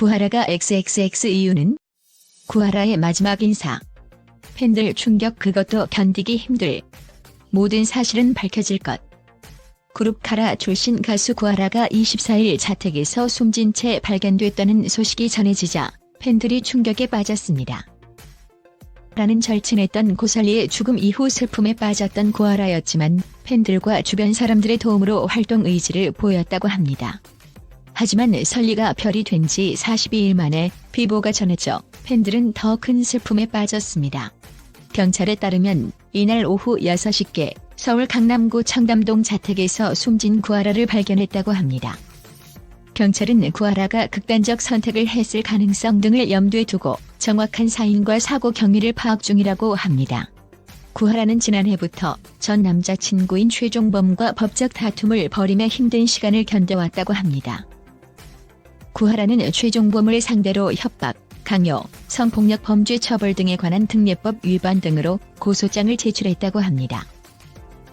구하라가 XXX 이유는? 구하라의 마지막 인사. 팬들 충격 그것도 견디기 힘들. 모든 사실은 밝혀질 것. 그룹 카라 출신 가수 구하라가 24일 자택에서 숨진 채 발견됐다는 소식이 전해지자 팬들이 충격에 빠졌습니다. 라는 절친했던 고설리의 죽음 이후 슬픔에 빠졌던 구하라였지만 팬들과 주변 사람들의 도움으로 활동 의지를 보였다고 합니다. 하지만 설리가 별이 된 지 42일 만에 비보가 전해져 팬들은 더 큰 슬픔에 빠졌습니다. 경찰에 따르면 이날 오후 6시께 서울 강남구 청담동 자택에서 숨진 구하라를 발견했다고 합니다. 경찰은 구하라가 극단적 선택을 했을 가능성 등을 염두에 두고 정확한 사인과 사고 경위를 파악 중이라고 합니다. 구하라는 지난해부터 전 남자친구인 최종범과 법적 다툼을 벌이며 힘든 시간을 견뎌왔다고 합니다. 구하라는 최종범을 상대로 협박, 강요, 성폭력 범죄 처벌 등에 관한 특례법 위반 등으로 고소장을 제출했다고 합니다.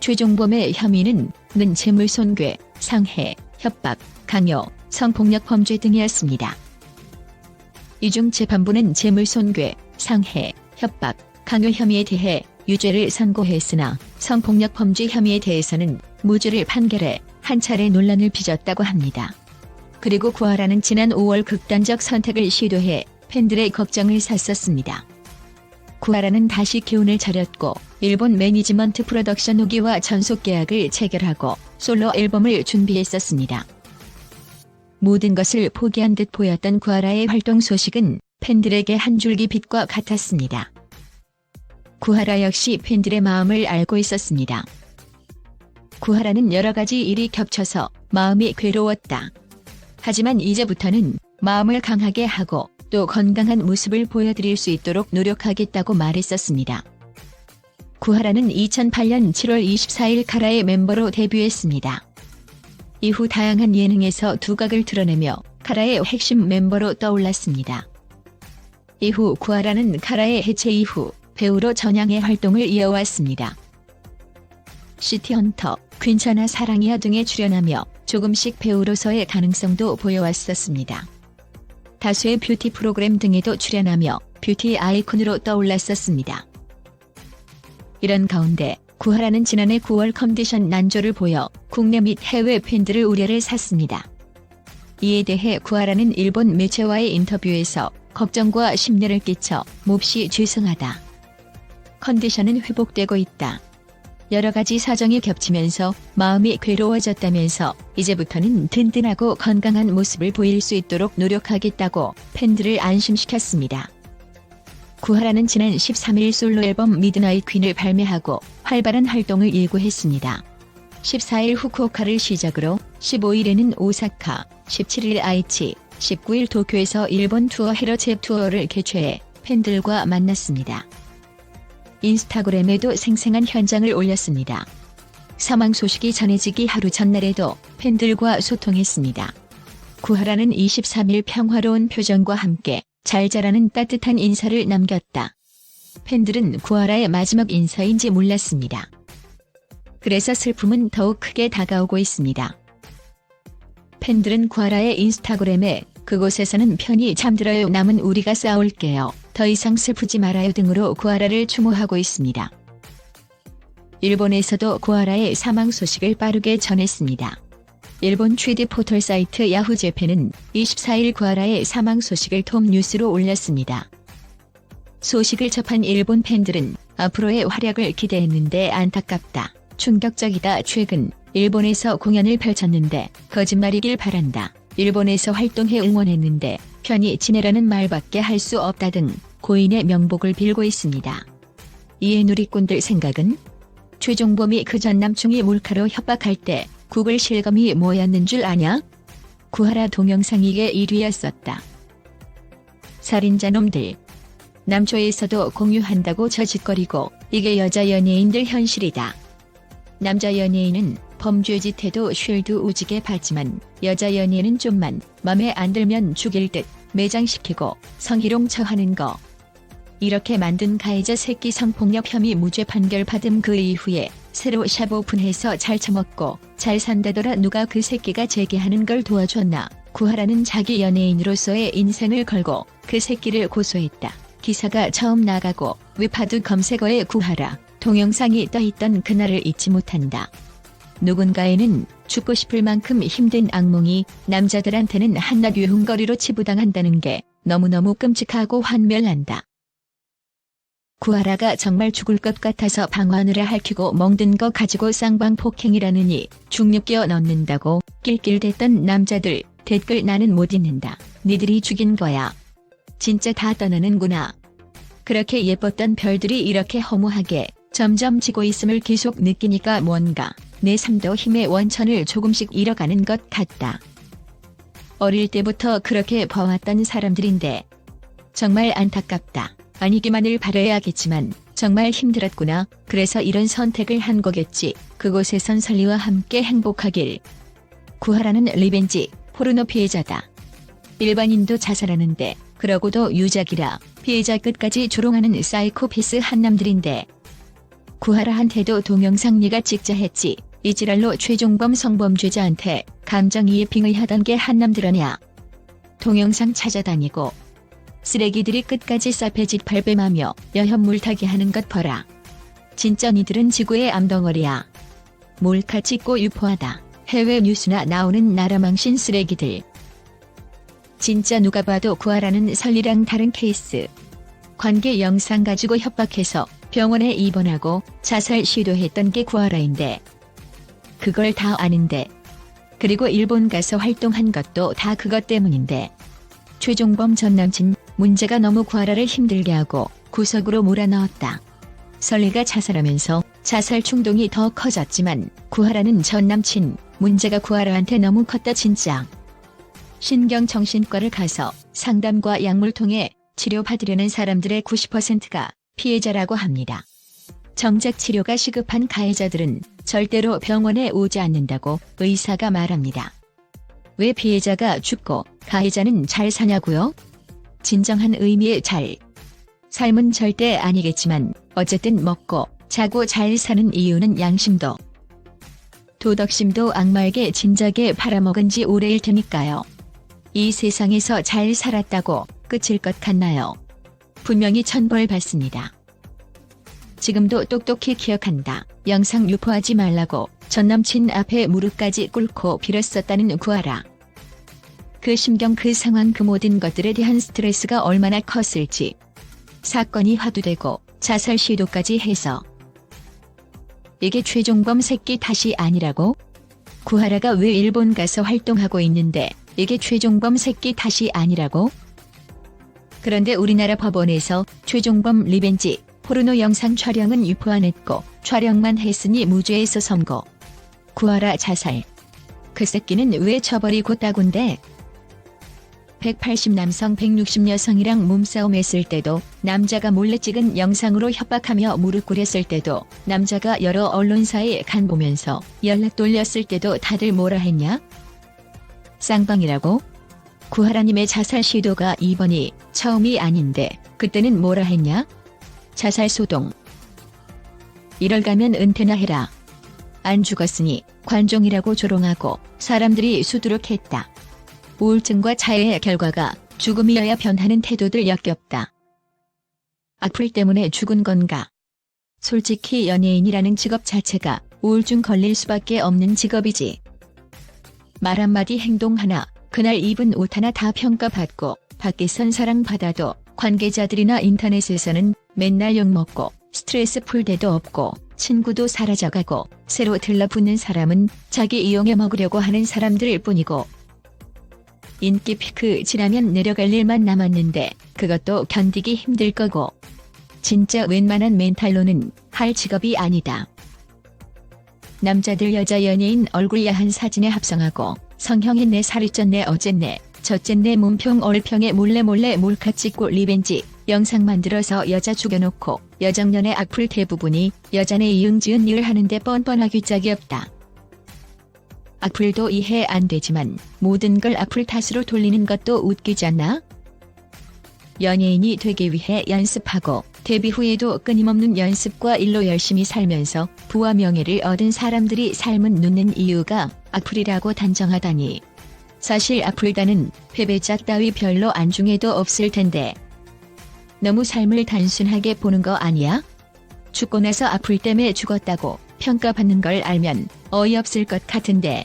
최종범의 혐의는 재물손괴, 상해, 협박, 강요, 성폭력 범죄 등이었습니다. 이 중 재판부는 재물손괴, 상해, 협박, 강요 혐의에 대해 유죄를 선고했으나 성폭력 범죄 혐의에 대해서는 무죄를 판결해 한 차례 논란을 빚었다고 합니다. 그리고 구하라는 지난 5월 극단적 선택을 시도해 팬들의 걱정을 샀었습니다. 구하라는 다시 기운을 차렸고 일본 매니지먼트 프로덕션 후기와 전속 계약을 체결하고 솔로 앨범을 준비했었습니다. 모든 것을 포기한 듯 보였던 구하라의 활동 소식은 팬들에게 한 줄기 빛과 같았습니다. 구하라 역시 팬들의 마음을 알고 있었습니다. 구하라는 여러 가지 일이 겹쳐서 마음이 괴로웠다. 하지만 이제부터는 마음을 강하게 하고 또 건강한 모습을 보여드릴 수 있도록 노력하겠다고 말했었습니다. 구하라는 2008년 7월 24일 카라의 멤버로 데뷔했습니다. 이후 다양한 예능에서 두각을 드러내며 카라의 핵심 멤버로 떠올랐습니다. 이후 구하라는 카라의 해체 이후 배우로 전향의 활동을 이어왔습니다. 시티헌터, 괜찮아 사랑이야 등에 출연하며 조금씩 배우로서의 가능성도 보여왔었습니다. 다수의 뷰티 프로그램 등에도 출연하며 뷰티 아이콘으로 떠올랐었습니다. 이런 가운데 구하라는 지난해 9월 컨디션 난조를 보여 국내 및 해외 팬들의 우려를 샀습니다. 이에 대해 구하라는 일본 매체와의 인터뷰에서 걱정과 심려를 끼쳐 몹시 죄송하다. 컨디션은 회복되고 있다. 여러 가지 사정이 겹치면서 마음이 괴로워졌다면서 이제부터는 든든하고 건강한 모습을 보일 수 있도록 노력하겠다고 팬들을 안심시켰습니다. 구하라는 지난 13일 솔로 앨범 미드나잇 퀸을 발매하고 활발한 활동을 예고했습니다. 14일 후쿠오카를 시작으로 15일에는 오사카, 17일 아이치, 19일 도쿄에서 일본 투어 헤러체 투어를 개최해 팬들과 만났습니다. 인스타그램에도 생생한 현장을 올렸습니다. 사망 소식이 전해지기 하루 전날에도 팬들과 소통했습니다. 구하라는 23일 평화로운 표정과 함께 잘 자라는 따뜻한 인사를 남겼다. 팬들은 구하라의 마지막 인사인지 몰랐습니다. 그래서 슬픔은 더욱 크게 다가오고 있습니다. 팬들은 구하라의 인스타그램에 그곳에서는 편히 잠들어요. 남은 우리가 싸울게요. 더 이상 슬프지 말아요 등으로 구하라를 추모하고 있습니다. 일본에서도 구하라의 사망 소식을 빠르게 전했습니다. 일본 최대 포털 사이트 야후재팬은 24일 구하라의 사망 소식을 톱 뉴스로 올렸습니다. 소식을 접한 일본 팬들은 앞으로의 활약을 기대했는데 안타깝다. 충격적이다. 최근 일본에서 공연을 펼쳤는데 거짓말이길 바란다. 일본에서 활동해 응원했는데 편히 지내라는 말밖에 할 수 없다 등 고인의 명복을 빌고 있습니다. 이에 누리꾼들 생각은? 최종범이 그 전 남충이 몰카로 협박할 때 구글 실검이 뭐였는 줄 아냐? 구하라 동영상 이게 1위였었다. 살인자 놈들. 남초에서도 공유한다고 저짓거리고 이게 여자 연예인들 현실이다. 남자 연예인은 범죄짓 해도 쉴드 오지게 받지만 여자 연예인은 좀만 맘에 안 들면 죽일 듯 매장시키고 성희롱 처하는 거. 이렇게 만든 가해자 새끼 성폭력 혐의 무죄 판결 받음 그 이후에 새로 샵 오픈해서 잘 처먹고 잘 산다더라. 누가 그 새끼가 재개하는 걸 도와줬나. 구하라는 자기 연예인으로서의 인생을 걸고 그 새끼를 고소했다. 기사가 처음 나가고 웹하드 검색어에 구하라 동영상이 떠있던 그날을 잊지 못한다. 누군가에는 죽고 싶을 만큼 힘든 악몽이 남자들한테는 한낱 유흥거리로 치부당한다는 게 너무너무 끔찍하고 환멸난다. 구하라가 정말 죽을 것 같아서 방화느라 핥히고 멍든 거 가지고 쌍방폭행이라느니 중립 끼워 넣는다고 낄낄댔던 남자들 댓글 나는 못 읽는다. 니들이 죽인 거야. 진짜 다 떠나는구나. 그렇게 예뻤던 별들이 이렇게 허무하게 점점 지고 있음을 계속 느끼니까 뭔가 내 삶도 힘의 원천을 조금씩 잃어가는 것 같다. 어릴 때부터 그렇게 봐왔던 사람들인데 정말 안타깝다. 아니기만을 바라야겠지만 정말 힘들었구나. 그래서 이런 선택을 한 거겠지. 그곳에선 설리와 함께 행복하길. 구하라는 리벤지 포르노 피해자다. 일반인도 자살하는데 그러고도 유작이라 피해자 끝까지 조롱하는 사이코패스 한남들인데 구하라한테도 동영상 네가 찍자 했지. 이 지랄로 최종범 성범죄자한테 감정이입핑을 하던 게 한남들하냐. 동영상 찾아다니고 쓰레기들이 끝까지 싸패짓 발뺌하며 여혐 물타기 하는 것 봐라. 진짜 니들은 지구의 암덩어리야. 몰카 찍고 유포하다. 해외 뉴스나 나오는 나라망신 쓰레기들. 진짜 누가 봐도 구하라는 설리랑 다른 케이스. 관계 영상 가지고 협박해서 병원에 입원하고 자살 시도했던 게 구하라인데 그걸 다 아는데 그리고 일본 가서 활동한 것도 다 그것 때문인데 최종범 전 남친 문제가 너무 구하라를 힘들게 하고 구석으로 몰아넣었다. 설리가 자살하면서 자살 충동이 더 커졌지만 구하라는 전 남친 문제가 구하라한테 너무 컸다 진짜. 신경정신과를 가서 상담과 약물 통해 치료받으려는 사람들의 90%가 피해자라고 합니다. 정작 치료가 시급한 가해자들은 절대로 병원에 오지 않는다고 의사가 말합니다. 왜 피해자가 죽고 가해자는 잘 사냐고요? 진정한 의미의 잘. 삶은 절대 아니겠지만 어쨌든 먹고 자고 잘 사는 이유는 양심도 도덕심도 악마에게 진작에 팔아먹은 지 오래일 테니까요. 이 세상에서 잘 살았다고 끝일 것 같나요? 분명히 천벌받습니다. 지금도 똑똑히 기억한다. 영상 유포하지 말라고 전남친 앞에 무릎까지 꿇고 빌었었다는 구하라. 그 심경 그 상황 그 모든 것들에 대한 스트레스가 얼마나 컸을지. 사건이 화두되고 자살 시도까지 해서. 이게 최종범 새끼 탓이 아니라고? 구하라가 왜 일본 가서 활동하고 있는데 이게 최종범 새끼 탓이 아니라고? 그런데 우리나라 법원에서 최종범 리벤지 포르노 영상 촬영은 유포 안 했고 촬영만 했으니 무죄에서 선고. 구하라 자살. 그 새끼는 왜 처벌이 곧다군데? 180 남성 160 여성이랑 몸싸움 했을 때도 남자가 몰래 찍은 영상으로 협박하며 무릎 꿇였을 때도 남자가 여러 언론사에 간 보면서 연락 돌렸을 때도 다들 뭐라 했냐? 쌍방이라고? 구하라님의 자살 시도가 이번이 처음이 아닌데 그때는 뭐라 했냐? 자살 소동. 이럴 가면 은퇴나 해라. 안 죽었으니 관종이라고 조롱하고 사람들이 수두룩했다. 우울증과 자해의 결과가 죽음이어야 변하는 태도들 역겹다. 악플 때문에 죽은 건가? 솔직히 연예인이라는 직업 자체가 우울증 걸릴 수밖에 없는 직업이지. 말 한마디 행동 하나, 그날 입은 옷 하나 다 평가받고 밖에선 사랑받아도 관계자들이나 인터넷에서는 맨날 욕먹고 스트레스 풀 데도 없고 친구도 사라져가고 새로 들러붙는 사람은 자기 이용해 먹으려고 하는 사람들일 뿐이고 인기 피크 지나면 내려갈 일만 남았는데 그것도 견디기 힘들 거고 진짜 웬만한 멘탈로는 할 직업이 아니다. 남자들 여자 연예인 얼굴 야한 사진에 합성하고 성형했네 살이 쪘네 어쨌네 저쨌네 몸평 얼평에 몰래 몰카 찍고 리벤지 영상 만들어서 여자 죽여놓고 여정년의 악플 대부분이 여자네 이응지은 일을 하는데 뻔뻔하기 짝이 없다. 악플도 이해 안 되지만 모든 걸 악플 탓으로 돌리는 것도 웃기지 않나? 연예인이 되기 위해 연습하고 데뷔 후에도 끊임없는 연습과 일로 열심히 살면서 부와 명예를 얻은 사람들이 삶은 눕는 이유가 악플이라고 단정하다니. 사실 아프다는 패배자 따위 별로 안중에도 없을 텐데. 너무 삶을 단순하게 보는 거 아니야? 죽고 나서 아플 때문에 죽었다고 평가받는 걸 알면 어이없을 것 같은데.